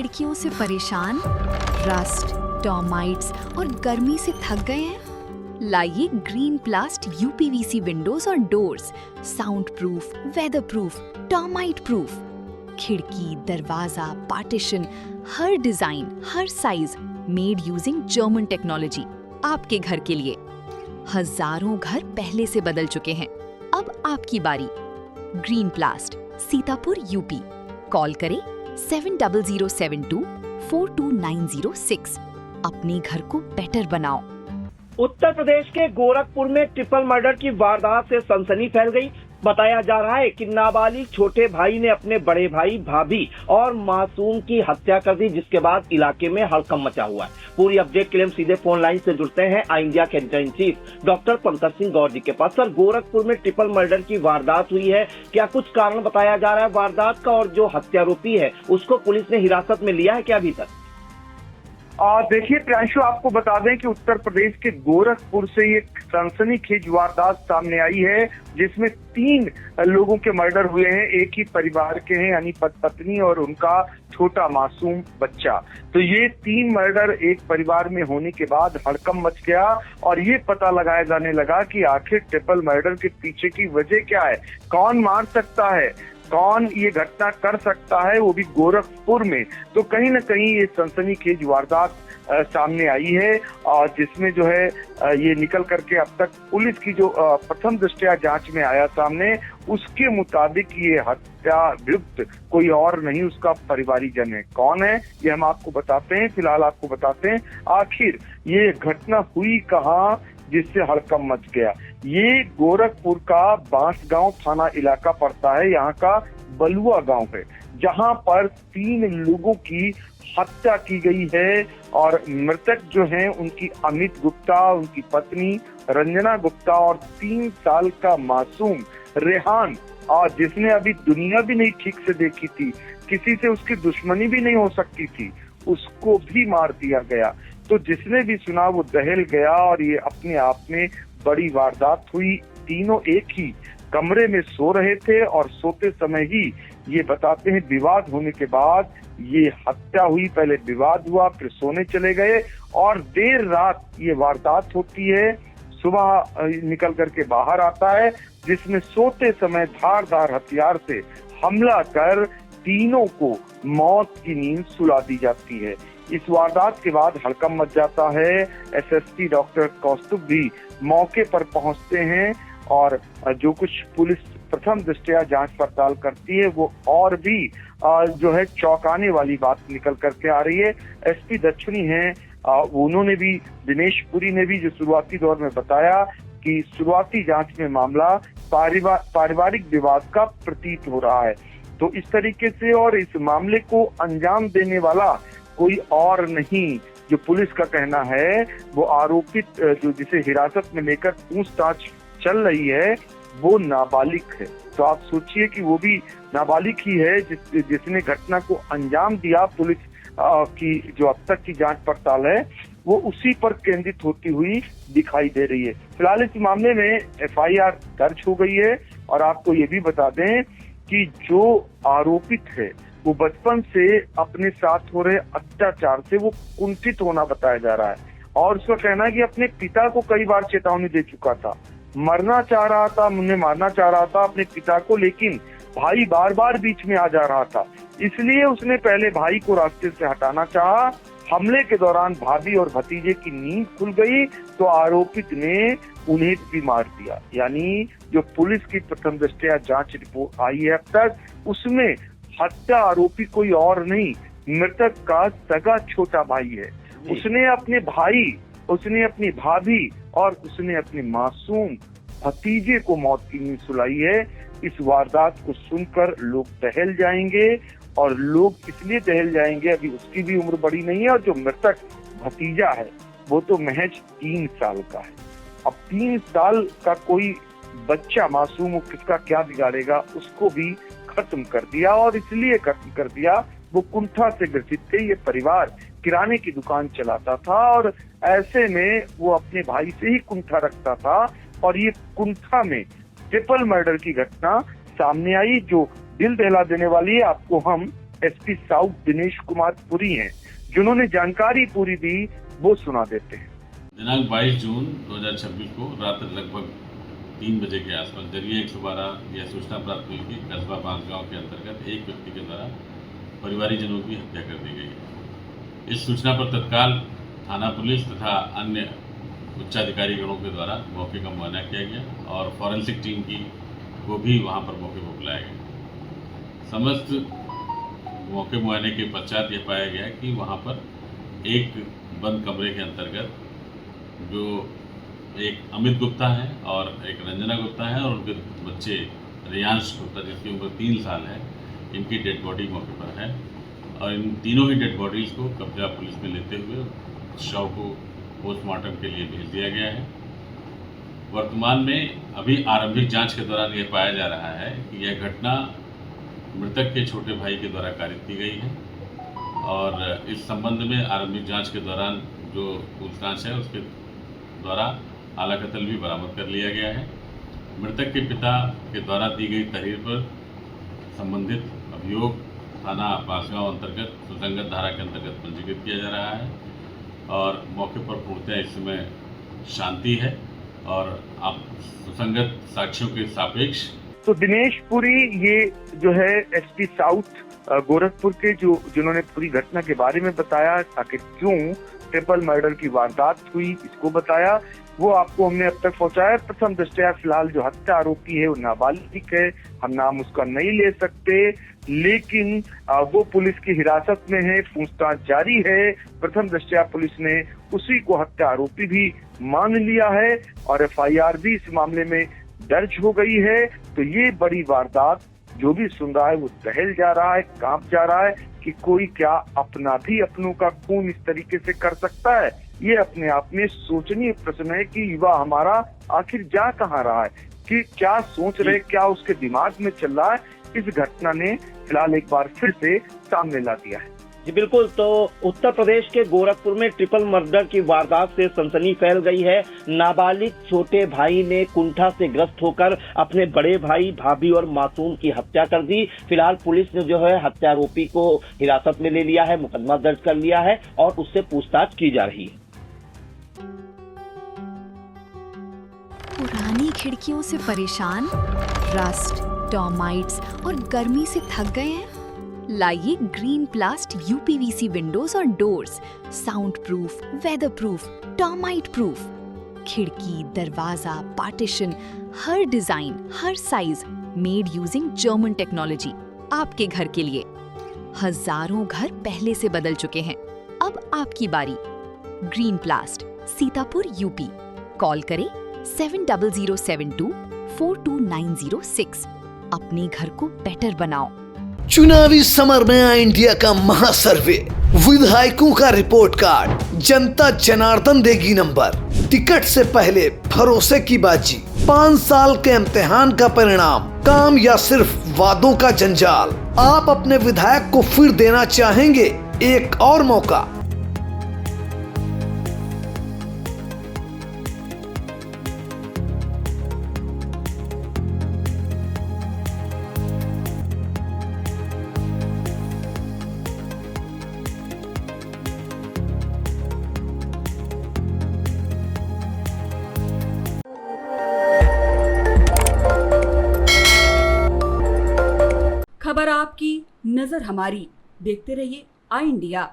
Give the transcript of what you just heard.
लड़कियों से परेशान, रस्ट, टर्माइट्स और गर्मी से थक गए हैं? लाइए ग्रीन प्लास्ट यूपीवीसी विंडोज और doors, sound proof, weather proof, termite proof. खिड़की, दरवाजा, पार्टीशन, हर डिजाइन, हर size, made using German technology, आपके घर के लिए। हजारों घर पहले से बदल चुके हैं, अब आपकी बारी। Green प्लास्ट, Sitapur, UP. कॉल करें 7072429006। अपने घर को बेटर बनाओ। उत्तर प्रदेश के गोरखपुर में ट्रिपल मर्डर की वारदात से सनसनी फैल गई। बताया जा रहा है कि नाबालिग छोटे भाई ने अपने बड़े भाई, भाभी और मासूम की हत्या कर दी, जिसके बाद इलाके में हड़कंप मचा हुआ है। पूरी अपडेट के लिए हम सीधे फोन लाइन से जुड़ते हैं आई इंडिया के editor in chief doctor Pankaj Singh Gaur ji के पास। सर, गोरखपुर में ट्रिपल मर्डर की वारदात हुई है, क्या कुछ कारण बताया जा रहा है वारदात का, और जो हत्यारोपी है उसको पुलिस ने हिरासत में लिया है क्या अभी तक? देखिए प्रियांशु, आपको बता दें कि उत्तर प्रदेश के गोरखपुर से एक सनसनीखेज वारदात सामने आई है, जिसमें 3 लोगों के मर्डर हुए हैं। एक ही परिवार के हैं, यानी पत्नी और उनका छोटा मासूम बच्चा। तो ये 3 मर्डर एक परिवार में होने के बाद हड़कंप मच गया और ये पता लगाया जाने लगा कि आखिर ट्रिपल मर्डर के पीछे की वजह क्या है, कौन मार सकता है, कौन ये घटना कर सकता है, वो भी गोरखपुर में। तो कहीं न कहीं ये सनसनीखेज वारदात सामने आई है, और जिसमें जो है ये निकल करके अब तक पुलिस की जो प्रथम दृष्टया जांच में आया सामने, उसके मुताबिक ये हत्याभियुक्त कोई और नहीं, उसका परिवारीजन है। कौन है ये हम आपको बताते हैं। फिलहाल आपको बताते हैं आखिर ये घटना हुई कहाँ जिससे हड़कंप मच गया। ये गोरखपुर का बांसगांव थाना इलाका पड़ता है, यहाँ का बलुआ गांव है, जहाँ पर 3 लोगों की हत्या की गई है। और मृतक जो हैं उनकी अमित गुप्ता, उनकी पत्नी रंजना गुप्ता और 3 साल का मासूम रेहान, और जिसने अभी दुनिया भी नहीं ठीक से देखी थी, किसी से उसकी दुश्मनी भी नहीं हो सकती थी, उसको भी मार दिया गया। तो जिसने भी सुना वो दहल गया, और ये अपने आप में बड़ी वारदात हुई। तीनों एक ही कमरे में सो रहे थे और सोते समय ही ये बताते हैं विवाद होने के बाद ये हत्या हुई। पहले विवाद हुआ, फिर सोने चले गए और देर रात ये वारदात होती है। सुबह निकल करके बाहर आता है, जिसमें सोते समय धारदार हथियार से हमला कर तीनों को मौत की नींद सुला दी जाती है। इस वारदात के बाद हड़कंप मच जाता है। एसएसपी डॉक्टर कौस्तुभ भी मौके पर पहुंचते हैं, और जो कुछ पुलिस प्रथम दृष्टया जांच पड़ताल करती है वो और भी जो है चौंकाने वाली बात निकल करके आ रही है। एसपी दक्षिणी हैं, उन्होंने भी, दिनेश पुरी ने भी जो शुरुआती दौर में बताया कि शुरुआती जांच में मामला पारिवारिक विवाद का प्रतीत हो रहा है। तो इस तरीके से, और इस मामले को अंजाम देने वाला कोई और नहीं, जो पुलिस का कहना है, वो आरोपित जो जिसे हिरासत में लेकर पूछताछ चल रही है वो नाबालिग है। तो आप सोचिए कि वो भी नाबालिग ही है जिसने घटना को अंजाम दिया। पुलिस की जो अब तक की जांच पड़ताल है वो उसी पर केंद्रित होती हुई दिखाई दे रही है। फिलहाल इस मामले में एफआईआर दर्ज हो गई है, और आपको ये भी बता दें कि जो आरोपित है वो बचपन से अपने साथ हो रहे अत्याचार से वो कुंठित होना बताया जा रहा है, और उसका कहना है कि अपने पिता को कई बार चेतावनी दे चुका था, मरना चाह रहा था, उन्हें मारना चाह रहा था अपने पिता को, लेकिन भाई बार बार बीच में आ जा रहा था, इसलिए उसने पहले भाई को रास्ते से हटाना चाहा। हमले के दौरान भाभी और भतीजे की नींद खुल गई तो आरोपित ने उन्हें भी मार दिया। यानी जो पुलिस की प्रथम दृष्टया जांच रिपोर्ट आई है अब तक, उसमें हत्या आरोपी कोई और नहीं, मृतक का सगा छोटा भाई है। उसने अपने भाई, उसने अपनी भाभी और उसने अपने मासूम भतीजे को मौत की नींद सुलाई है। इस वारदात को सुनकर लोग दहल जाएंगे, और लोग इसलिए दहल जाएंगे, अभी उसकी भी उम्र बड़ी नहीं है, और जो मृतक भतीजा है वो तो महज 3 साल का है। अब 3 साल का कोई बच्चा मासूम किसका क्या बिगाड़ेगा, उसको भी खत्म कर दिया। और इसलिए खत्म कर दिया, वो कुंठा से ग्रसित थे। ये परिवार किराने की दुकान चलाता था, और ऐसे में वो अपने भाई से ही कुंठा रखता था, और ये कुंठा में ट्रिपल मर्डर की घटना सामने आई जो दिल दहला देने वाली है। आपको हम एसपी साउथ दिनेश कुमार पुरी हैं, जिन्होंने जानकारी पूरी दी, वो सुना देते हैं। दिनांक 22 जून 2026 को रात लगभग 3 बजे के आसपास जरिए 112 यह सूचना प्राप्त हुई कि कस्बा बांसगांव के अंतर्गत एक व्यक्ति के द्वारा परिवारीजनों की हत्या कर दी गई है। इस सूचना पर तत्काल थाना पुलिस तथा अन्य उच्चाधिकारी गणों के द्वारा मौके का मुआयना किया गया और फॉरेंसिक टीम को भी वहां पर मौके पर बुलाया गया। समस्त मौके मुआयने के पश्चात यह पाया गया कि वहां पर एक बंद कमरे के अंतर्गत जो एक अमित गुप्ता है और एक रंजना गुप्ता है और उनके बच्चे रियांश गुप्ता जिसकी उम्र 3 साल है, इनकी डेड बॉडी मौके पर है और इन तीनों ही डेड बॉडीज़ को कब्जा पुलिस में लेते हुए शव को पोस्टमार्टम के लिए भेज दिया गया है। वर्तमान में अभी आरंभिक जांच के दौरान यह पाया जा रहा है कि यह घटना मृतक के छोटे भाई के द्वारा कारित की गई है और इस संबंध में आरंभिक जांच के दौरान जो पूछताछ है उसके द्वारा आला कत्ल भी बरामद कर लिया गया है। मृतक के पिता के द्वारा दी गई तहरीर पर संबंधित अभियोग थाना बांसगांव अंतर्गत सुसंगत धारा के अंतर्गत पंजीकृत किया जा रहा है और मौके पर पूर्णतः इस समय शांति है और आप सुसंगत साक्ष्यों के सापेक्ष। तो दिनेश पुरी ये जो है एसपी साउथ गोरखपुर के जिन्होंने पूरी घटना के बारे में बताया, आखिर क्यों ट्रिपल मर्डर की वारदात हुई इसको बताया, वो आपको हमने अब तक पहुंचाया। प्रथम दृष्टया फिलहाल जो हत्या आरोपी है वो नाबालिग है, हम नाम उसका नहीं ले सकते, लेकिन वो पुलिस की हिरासत में है, पूछताछ जारी है। प्रथम दृष्टया पुलिस ने उसी को हत्या आरोपी भी मान लिया है और एफआईआर भी इस मामले में दर्ज हो गई है। तो ये बड़ी वारदात जो भी सुन रहा है वो दहल जा रहा है, कांप जा रहा है कि कोई क्या अपना भी अपनों का खून इस तरीके से कर सकता है। ये अपने आप में सोचनीय प्रश्न है कि युवा हमारा आखिर जा कहाँ रहा है, कि क्या सोच रहे, क्या उसके दिमाग में चल रहा है, इस घटना ने फिलहाल एक बार फिर से सामने ला दिया है। जी बिल्कुल। तो उत्तर प्रदेश के गोरखपुर में ट्रिपल मर्डर की वारदात से सनसनी फैल गई है। नाबालिग छोटे भाई ने कुंठा से ग्रस्त होकर अपने बड़े भाई, भाभी और मासूम की हत्या कर दी। फिलहाल पुलिस ने जो है हत्यारोपी को हिरासत में ले लिया है, मुकदमा दर्ज कर लिया है और उससे पूछताछ की जा रही है। पुरानी खिड़कियों से परेशान, रस्ट, टर्माइट्स और गर्मी से थक गए हैं? लाइए ग्रीन प्लास्ट यूपीवीसी विंडोज और doors, sound proof, weather proof, termite proof. खिड़की, दरवाजा, पार्टीशन, हर डिजाइन, हर size, made using German technology, आपके घर के लिए। हजारों घर पहले से बदल चुके हैं, अब आपकी बारी। Green प्लास्ट, Sitapur, UP. कॉल करें 7007242906। अपने घर को बेटर बनाओ। चुनावी समर में आया इंडिया का महासर्वे, विधायकों का रिपोर्ट कार्ड, जनता जनार्दन देगी नंबर। टिकट से पहले भरोसे की बाजी, 5 साल के इम्तिहान का परिणाम, काम या सिर्फ वादों का जंजाल। आप अपने विधायक को फिर देना चाहेंगे एक और मौका? खबर आपकी, नजर हमारी। देखते रहिए आई इंडिया।